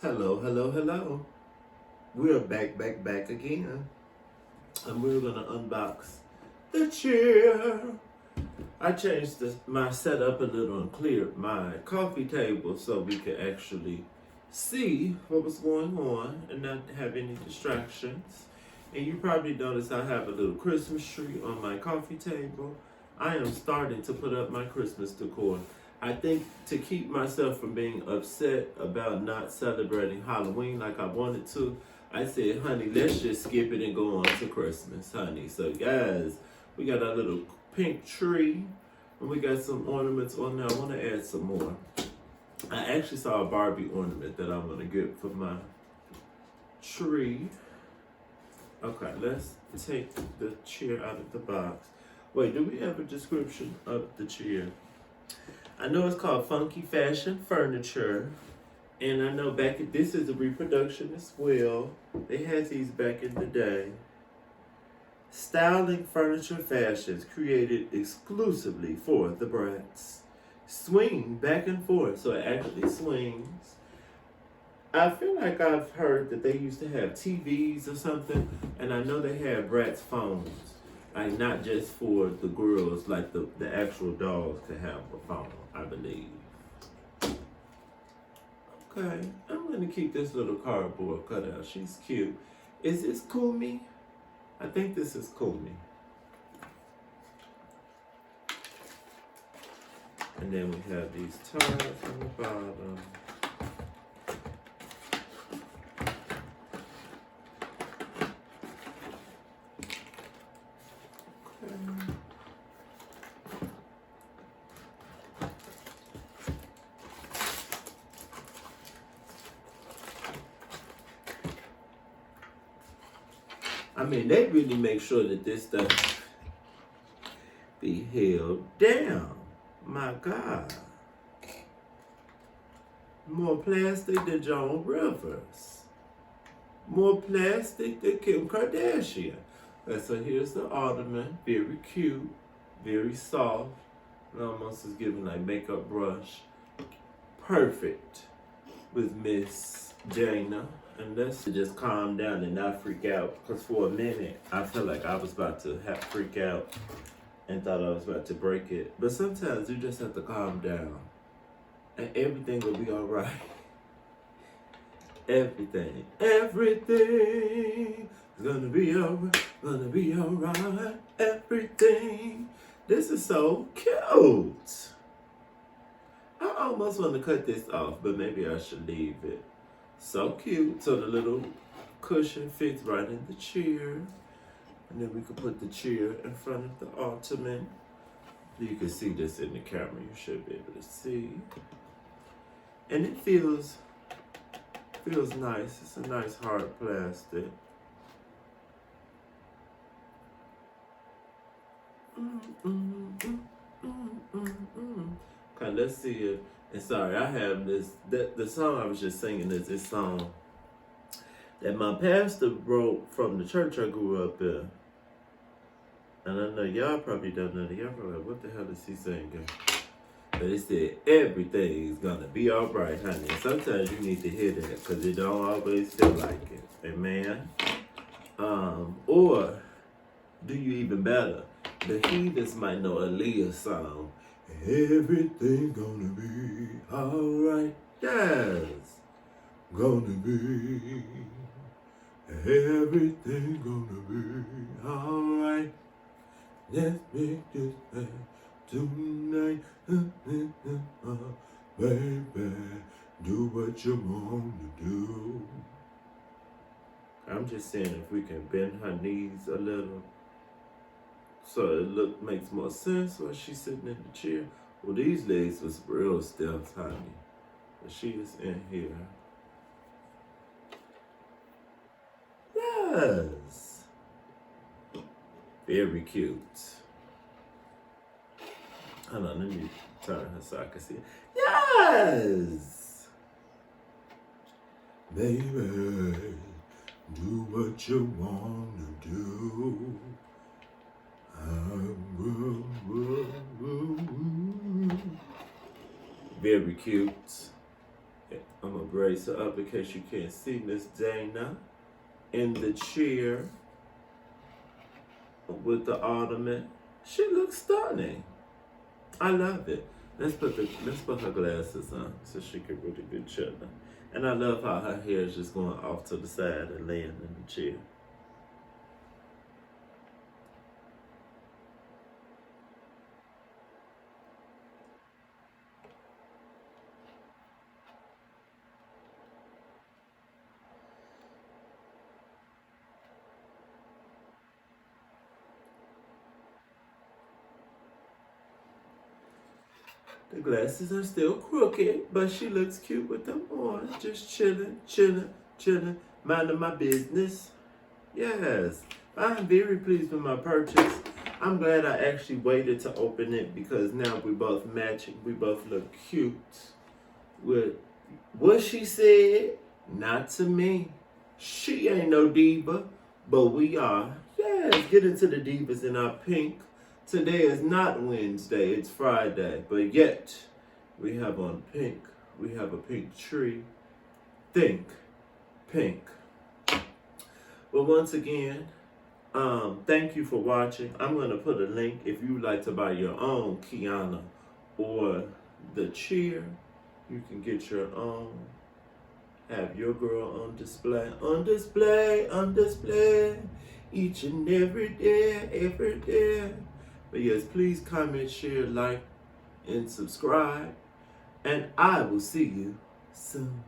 Hello, hello, hello. We're back again. And we're gonna unbox the chair. I changed my setup a little and cleared my coffee table so we could actually see what was going on and not have any distractions. And you probably noticed I have a little Christmas tree on my coffee table. I am starting to put up my Christmas decor. I think to keep myself from being upset about not celebrating Halloween like I wanted to, I said, honey, let's just skip it and go on to Christmas, honey. So guys, we got our little pink tree and we got some ornaments on there. I want to add some more. I actually saw a Barbie ornament that I'm going to get for my tree. Okay, let's take the chair out of the box. Wait, do we have a description of the chair? I know it's called Funky Fashion Furniture. And I know this is a reproduction as well. They had these back in the day. Styling furniture fashions created exclusively for the Bratz. Swing back and forth, so it actually swings. I feel like I've heard that they used to have TVs or something, and I know they had Bratz phones. Like not just for the girls, like the actual dolls could have a phone, I believe. Okay, I'm gonna keep this little cardboard cutout. She's cute. Is this Kumi? I think this is Kumi. And then we have these tabs on the bottom. Okay. I mean, they really make sure that this stuff be held down. My God. More plastic than Joan Rivers. More plastic than Kim Kardashian. Okay, so here's the Ottoman. Very cute. Very soft. It almost is giving like makeup brush. Perfect with Miss Jana. And let's just calm down and not freak out. Because for a minute, I felt like I was about to freak out and thought I was about to break it. But sometimes you just have to calm down. And everything will be all right. Everything is gonna be all right. Everything. This is so cute. I almost want to cut this off, but maybe I should leave it. So cute. So the little cushion fits right in the chair. And then we could put the chair in front of the Ottoman. You can see this in the camera. You should be able to see. And it feels nice. It's a nice hard plastic. Okay, let's see it. And sorry, I have this. The song I was just singing is this song that my pastor wrote from the church I grew up in. And I know y'all probably don't know that. Y'all probably like, what the hell is he singing? But it said, everything's gonna be all right, honey. And sometimes you need to hear that because it don't always feel like it. Amen. Or do you even better? The heathens might know Aaliyah's song. Everything gonna be alright. Yes. Gonna be. Everything gonna be alright. Let's make this bad tonight. Baby, do what you want to do. I'm just saying if we can bend her knees a little so it makes more sense while she's sitting in the chair. Well, these legs was real stiff, honey. But she is in here. Yes. Very cute. Hold on, let me turn her so I can see it. Yes! Baby, do what you want to do. Very cute. I'm gonna brace her up in case you can't see Miss Dana in the chair with the Ottoman. She looks stunning. I love it. Let's put her glasses on so she can really be chilling. And I love how her hair is just going off to the side and laying in the chair. The glasses are still crooked, but she looks cute with them on. Just chilling, minding my business. Yes, I'm very pleased with my purchase. I'm glad I actually waited to open it because now we both matching. We both look cute with what she said. Not to me. She ain't no diva, but we are. Yes, get into the divas in our pink. Today is not Wednesday, it's Friday, but yet we have on pink. We have a pink tree. Think pink. But once again, thank you for watching. I'm going to put a link if you would like to buy your own Kiana or the chair. You can get your own. Have your girl on display, each and every day. But yes, please comment, share, like, and subscribe. And I will see you soon.